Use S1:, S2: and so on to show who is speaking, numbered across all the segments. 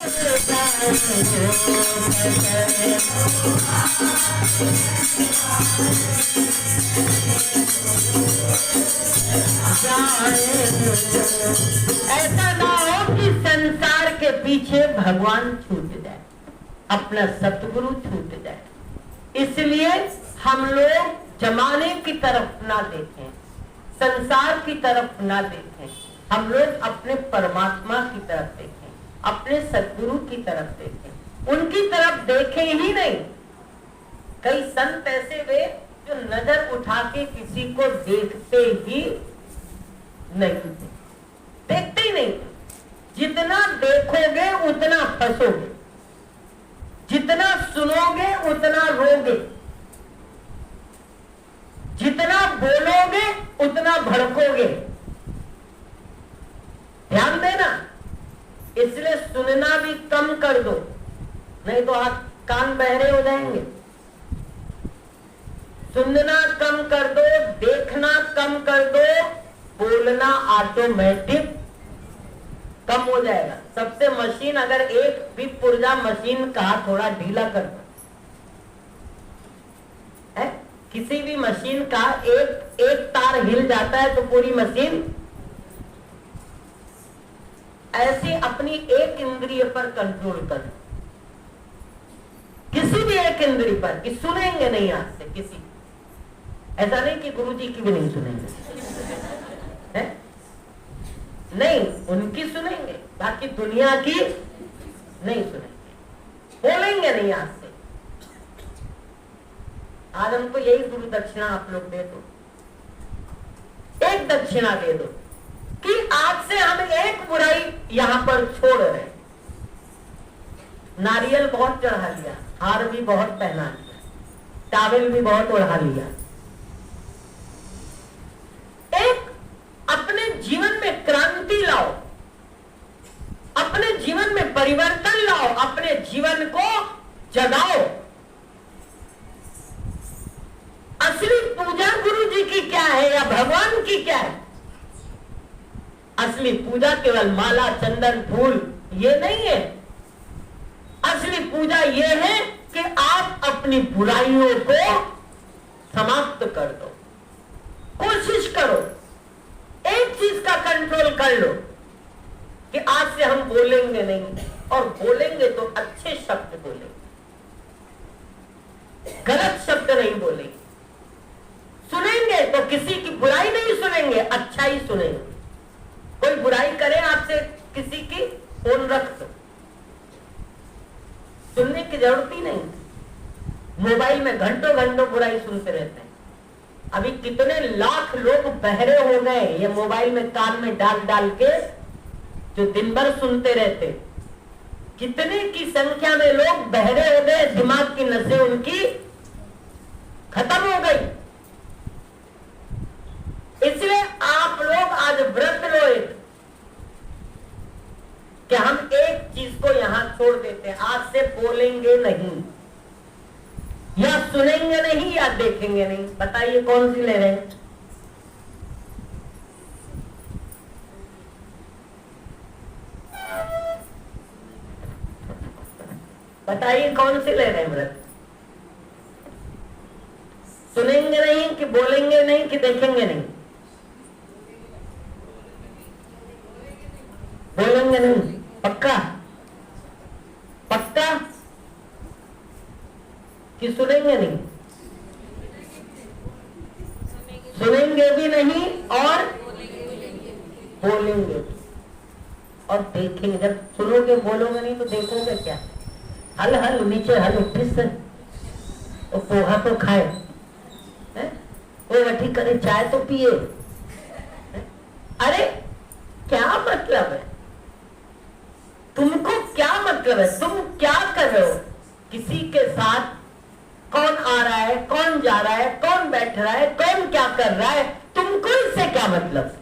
S1: ऐसा ना हो कि संसार के पीछे भगवान छूट जाए, अपना सतगुरु छूट जाए। इसलिए हम लोग जमाने की तरफ ना देखें, संसार की तरफ ना देखें, हम लोग अपने परमात्मा की तरफ देखें, अपने सतगुरु की तरफ देखें। उनकी तरफ देखें ही नहीं। कई संत ऐसे वे जो नजर उठा के किसी को देखते ही नहीं, देखते ही नहीं। जितना देखोगे उतना फंसोगे, जितना सुनोगे उतना रोगे, जितना बोलोगे उतना भड़कोगे। ध्यान देना, इसलिए सुनना भी कम कर दो, नहीं तो आप कान बहरे हो जाएंगे। सुनना कम कर दो, देखना कम कर दो, बोलना ऑटोमेटिक कम हो जाएगा। सबसे मशीन अगर एक भी पुर्जा मशीन का थोड़ा ढीला कर दो, किसी भी मशीन का एक तार हिल जाता है तो पूरी मशीन। ऐसे अपनी एक इंद्रिय पर कंट्रोल कर, किसी भी एक इंद्रिय पर, कि सुनेंगे नहीं आज से किसी। ऐसा नहीं कि गुरुजी की भी नहीं सुनेंगे, है? नहीं, उनकी सुनेंगे, बाकी दुनिया की नहीं सुनेंगे, बोलेंगे नहीं आज से। आज हमको यही गुरु दक्षिणा आप लोग दे दो, एक दक्षिणा दे दो कि आज से हम एक बुराई यहां पर छोड़ रहे हैं। नारियल बहुत चढ़ा लिया, हार भी बहुत पहना लिया, टावल भी बहुत ओढ़ा लिया। एक अपने जीवन में क्रांति लाओ, अपने जीवन में परिवर्तन लाओ, अपने जीवन को जगाओ। असली पूजा गुरु जी की क्या है या भगवान की क्या है? असली पूजा केवल माला चंदन फूल ये नहीं है। असली पूजा ये है कि आप अपनी बुराइयों को समाप्त कर दो। कोशिश करो, एक चीज का कंट्रोल कर लो कि आज से हम बोलेंगे नहीं, और बोलेंगे तो अच्छे शब्द बोलेंगे, गलत शब्द नहीं बोलेंगे। सुनेंगे तो किसी की बुराई नहीं सुनेंगे, अच्छा ही सुनेंगे। कोई बुराई करे आपसे किसी की, फोन रख दो, सुनने की जरूरत ही नहीं। मोबाइल में घंटों घंटों बुराई सुनते रहते हैं। अभी कितने लाख लोग बहरे हो गए ये मोबाइल में कान में डाल डाल के, जो दिन भर सुनते रहते। कितने की संख्या में लोग बहरे हो गए, दिमाग की नसें उनकी खत्म हो गई। इसलिए आप लोग आज व्रत लो एक, कि हम एक चीज को यहां छोड़ देते हैं। आज से बोलेंगे नहीं, या सुनेंगे नहीं, या देखेंगे नहीं। बताइए कौन सी ले रहे हैं? बताइए कौन सी ले रहे हैं व्रत? सुनेंगे नहीं कि बोलेंगे नहीं कि देखेंगे नहीं? बोलेंगे नहीं, पक्का? पक्का कि सुनेंगे नहीं? सुनेंगे भी नहीं और बोलेंगे और देखेंगे। जब सुनोगे बोलोगे नहीं तो देखोगे क्या? हल हल नीचे हल उठिस तो पोहा तो खाए, वो वठी करे चाय तो पिए। अरे क्या मतलब है? तुमको क्या मतलब है? तुम क्या कर रहे हो? किसी के साथ कौन आ रहा है, कौन जा रहा है, कौन बैठ रहा है, कौन क्या कर रहा है, तुमको इससे क्या मतलब?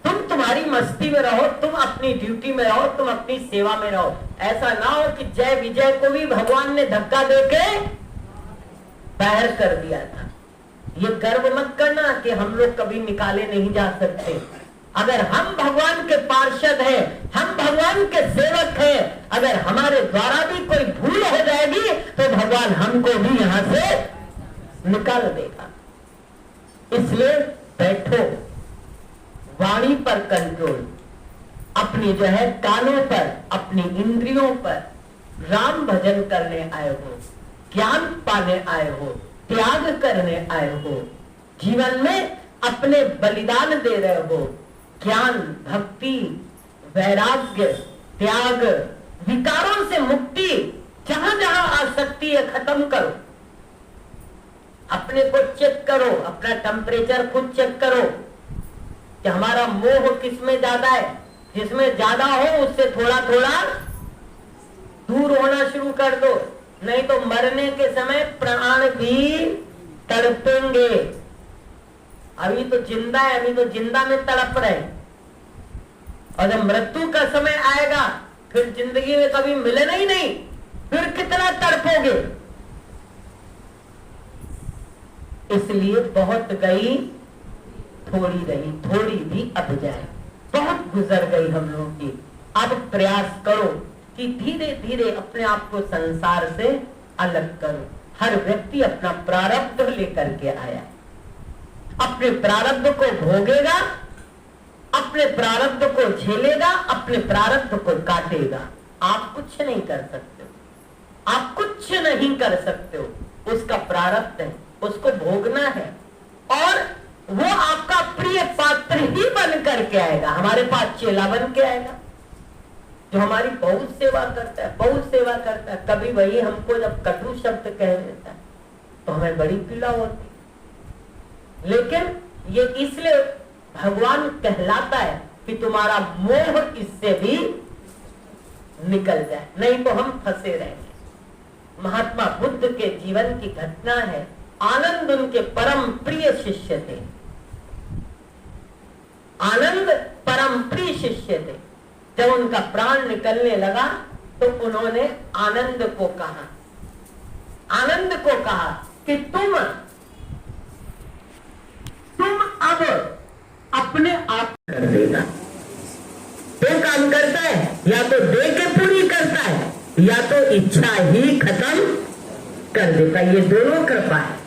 S1: तुम तुम्हारी मस्ती में रहो, तुम अपनी ड्यूटी में रहो, तुम अपनी सेवा में रहो। ऐसा ना हो कि जय विजय को भी भगवान ने धक्का देके बाहर कर दिया था। ये गर्व मत करना कि हम लोग कभी निकाले नहीं जा सकते। अगर हम भगवान के पार्षद हैं, हम भगवान के सेवक हैं, अगर हमारे द्वारा भी कोई भूल हो जाएगी तो भगवान हमको भी यहां से निकाल देगा। इसलिए बैठो, वाणी पर कंट्रोल, अपनी जो है कानों पर, अपनी इंद्रियों पर। राम भजन करने आए हो, ज्ञान पाने आए हो, त्याग करने आए हो, जीवन में अपने बलिदान दे रहे हो। ज्ञान, भक्ति, वैराग्य, त्याग, विकारों से मुक्ति, जहां जहां आसक्ति है खत्म करो। अपने को चेक करो, अपना टेम्परेचर खुद चेक करो कि हमारा मोह किसमें ज्यादा है। जिसमें ज्यादा हो उससे थोड़ा थोड़ा दूर होना शुरू कर दो, नहीं तो मरने के समय प्राण भी तड़पेंगे। अभी तो जिंदा है, अभी तो जिंदा में तड़प रहे, और जब मृत्यु का समय आएगा फिर जिंदगी में कभी मिलना ही नहीं, फिर कितना तड़पोगे। इसलिए बहुत गई थोड़ी रही, थोड़ी भी अब जाए, बहुत गुजर गई हम लोगों की। अब प्रयास करो कि धीरे धीरे अपने आप को संसार से अलग करो। हर व्यक्ति अपना प्रारब्ध लेकर के आया, अपने प्रारब्ध को भोगेगा, अपने प्रारब्ध को झेलेगा, अपने प्रारब्ध को काटेगा। आप कुछ नहीं कर सकते हो, आप कुछ नहीं कर सकते हो। उसका प्रारब्ध है, उसको भोगना है, और वो आपका प्रिय पात्र ही बन करके आएगा। हमारे पास चेला बन के आएगा जो हमारी बहुत सेवा करता है, बहुत सेवा करता है। कभी वही हमको जब कटु शब्द कह देता है तो हमें बड़ी पीड़ा होती है। लेकिन ये इसलिए भगवान कहलाता है कि तुम्हारा मोह इससे भी निकल जाए, नहीं तो हम फंसे रहेंगे। महात्मा बुद्ध के जीवन की घटना है। आनंद उनके परम प्रिय शिष्य थे, आनंद परम प्रिय शिष्य थे। जब उनका प्राण निकलने लगा तो उन्होंने आनंद को कहा, आनंद को कहा कि तुम अब अपने आप कर देगा। दो काम करता है, या तो दे के पूरी करता है, या तो इच्छा ही खत्म कर देता है। ये दोनों कृपा है।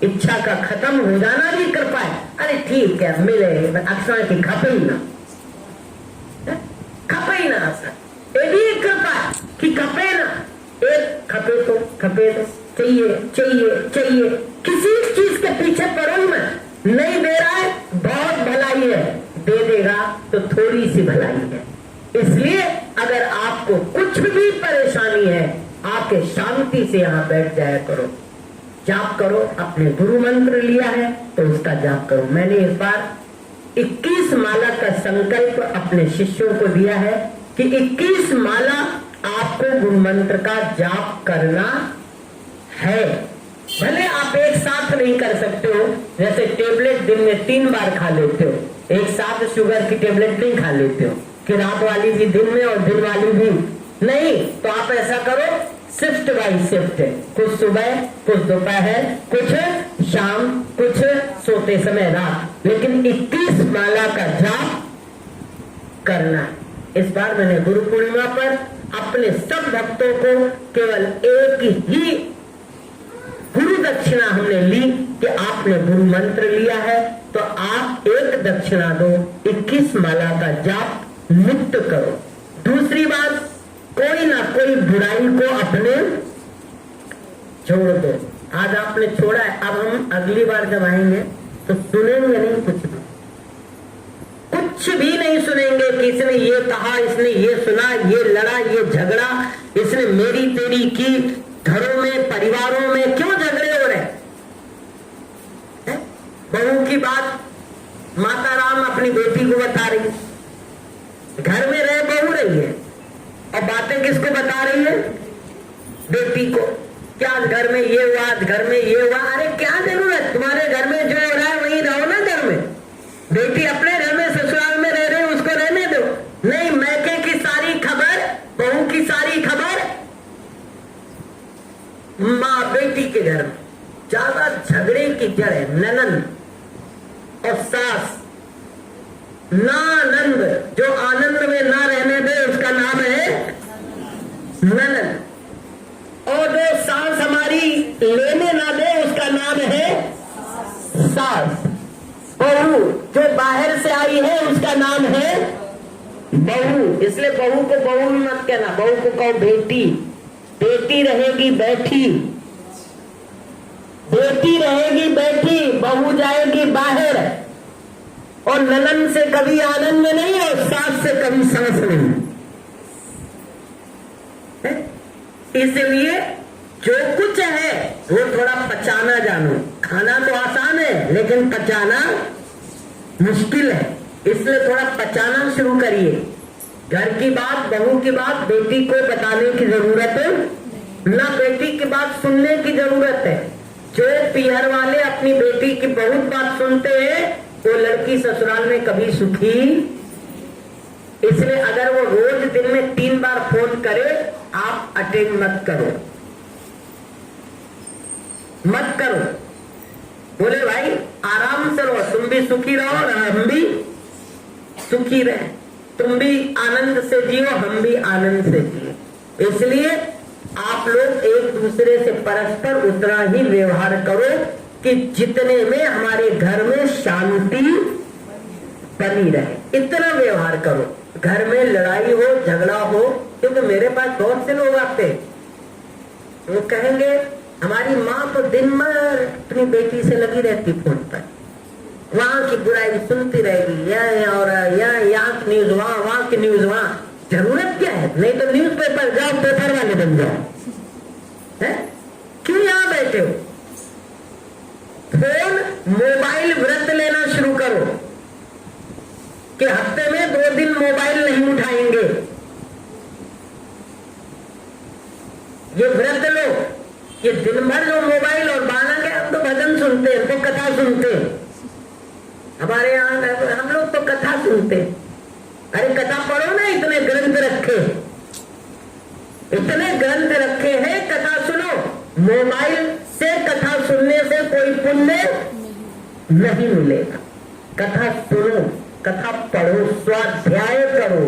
S1: इच्छा का खत्म हो जाना भी कृपा है। अरे ठीक है, मिले अक्सर की खपे ही ना, खपे ही ना अक्सर, ये भी कृपा है कि खपे ना। एक खपे तो चाहिए चाहिए चाहिए, किसी चीज के पीछे पड़ो मैं। नहीं दे रहा है, बहुत भलाई है, दे देगा तो थोड़ी सी भलाई है। इसलिए अगर आपको कुछ भी परेशानी है, आके शांति से यहाँ बैठ जाया करो, जाप करो। अपने गुरु मंत्र लिया है तो उसका जाप करो। मैंने इस बार 21 माला का संकल्प अपने शिष्यों को दिया है कि 21 माला आपको गुरु मंत्र का जाप करना है। भले आप एक साथ नहीं कर सकते हो, जैसे टेबलेट दिन में 3 बार खा लेते हो, एक साथ शुगर की टेबलेट नहीं खा लेते हो कि रात वाली भी दिन में और दिन वाली भी नहीं। तो आप ऐसा करो, शिफ्ट बाई शिफ्ट, कुछ सुबह, कुछ दोपहर, कुछ शाम, कुछ सोते समय रात, लेकिन 21 माला का जाप करना। इस बार मैंने गुरु पूर्णिमा पर अपने सब भक्तों को केवल एक ही गुरु दक्षिणा हमने ली कि आपने गुरु मंत्र लिया है तो आप एक दक्षिणा दो, 21 माला का जाप मुक्त करो। दूसरी बात, कोई ना कोई बुराई को अपने छोड़ दो। आज आपने छोड़ा है, अब हम अगली बार जब आएंगे तो सुनेंगे नहीं, कुछ भी नहीं सुनेंगे कि इसने ये कहा, इसने ये सुना, ये लड़ा, ये झगड़ा, इसने मेरी तेरी की। घरों में, परिवारों में क्यों झगड़े हो रहे हैं? बहू की बात माता राम अपनी बेटी को बता रही, घर में रह बहू रही है और बातें किसको बता रही है? बेटी को। क्या घर में ये हुआ, घर में ये हुआ? अरे क्या जरूरत, तुम्हारे घर में जो हो रहा है वहीं रहो ना। घर में बेटी अपने घर में ससुराल में रह रही, उसको रहने दो। नहीं, मैके की सारी खबर, बहू की सारी खबर माँ बेटी के घर में। ज्यादा झगड़े की जड़ है ननद और सास, ना ननन। और जो सास हमारी लेने ना दे उसका नाम है सास। बहू जो बाहर से आई है उसका नाम है बहू। इसलिए बहू को बहू भी मत कहना, बहू को कहो बेटी। बेटी रहेगी बैठी, बेटी रहेगी बैठी, बहू जाएगी बाहर। और ननन से कभी आनंद नहीं और सास से कभी सांस नहीं। इसलिए जो कुछ है वो थोड़ा पचाना जानो। खाना तो आसान है लेकिन पचाना मुश्किल है, इसलिए थोड़ा पचाना शुरू करिए। घर की बात, बहू की बात बेटी को बताने की जरूरत है ना, बेटी की बात सुनने की जरूरत है। जो पीहर वाले अपनी बेटी की बहुत बात सुनते हैं वो लड़की ससुराल में कभी सुखी। इसलिए अगर वो रोज दिन में 3 बार फोन करे आप अटेंड मत करो, मत करो। बोले भाई आराम से रहो, तुम भी सुखी रहो और हम भी सुखी रहे, तुम भी आनंद से जियो हम भी आनंद से जियो। इसलिए आप लोग एक दूसरे से परस्पर उतना ही व्यवहार करो कि जितने में हमारे घर में शांति बनी रहे, इतना व्यवहार करो। घर में लड़ाई हो झगड़ा हो, क्योंकि मेरे पास बहुत से लोग आते वो कहेंगे हमारी माँ तो दिन भर अपनी बेटी से लगी रहती फोन पर, वहां की बुराई सुनती रहेगी, यहाँ की न्यूज वहां की न्यूज वहां। जरूरत क्या है? नहीं तो न्यूज पेपर जाओ, पेपर वाले बन जाओ, है? क्यों यहाँ बैठे हो? फोन मोबाइल व्रत लेना शुरू करो कि हफ्ते में 2 दिन मोबाइल नहीं उठाएंगे। ये व्रत लो, ये दिन भर जो मोबाइल और बाना के हम तो भजन सुनते हैं, तो कथा सुनते हैं। हमारे यहाँ हम लोग तो कथा सुनते हैं। अरे कथा पढ़ो ना, इतने ग्रंथ रखे, इतने ग्रंथ रखे हैं, कथा सुनो। मोबाइल से कथा सुनने से कोई पुण्य नहीं मिलेगा। कथा सुनो, कथा पढ़ो, स्वाध्याय करो।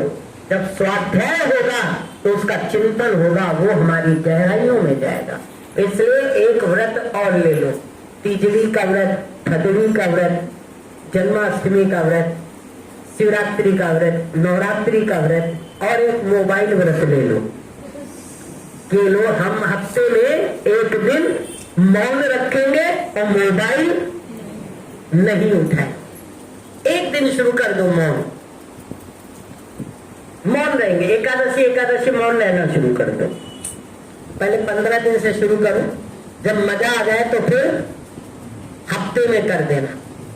S1: जब स्वाध्याय होगा तो उसका चिंतन होगा, वो हमारी गहराइयों में जाएगा। इसलिए एक व्रत और ले लो, तीजड़ी का व्रत, खदड़ी का व्रत, जन्माष्टमी का व्रत, शिवरात्रि का व्रत, नवरात्रि का व्रत और एक मोबाइल व्रत ले लो कि लो हम हफ्ते में 1 दिन मौन रखेंगे और मोबाइल नहीं उठाए। 1 दिन शुरू कर दो मौन रहेंगे। एकादशी मौन रहना शुरू कर दो। पहले 15 दिन से शुरू करो, जब मजा आ जाए तो फिर हफ्ते में कर देना,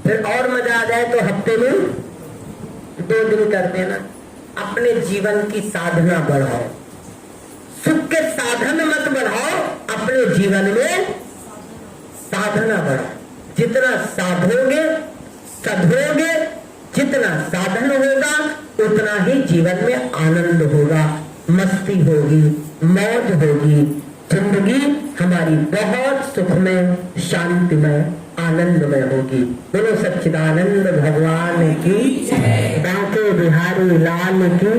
S1: फिर और मजा आ जाए तो हफ्ते में 2 दिन कर देना। अपने जीवन की साधना बढ़ाओ, सुख के साधन मत बढ़ाओ, अपने जीवन में साधना बढ़ाओ। जितना साधोगे सधोगे, जितना साधन होगा उतना ही जीवन में आनंद होगा, मस्ती होगी, मौज होगी। जिंदगी हमारी बहुत सुखमय, शांतिमय, आनंदमय होगी। बोलो सच्चिदानंद भगवान की, बांके बिहारी लाल की।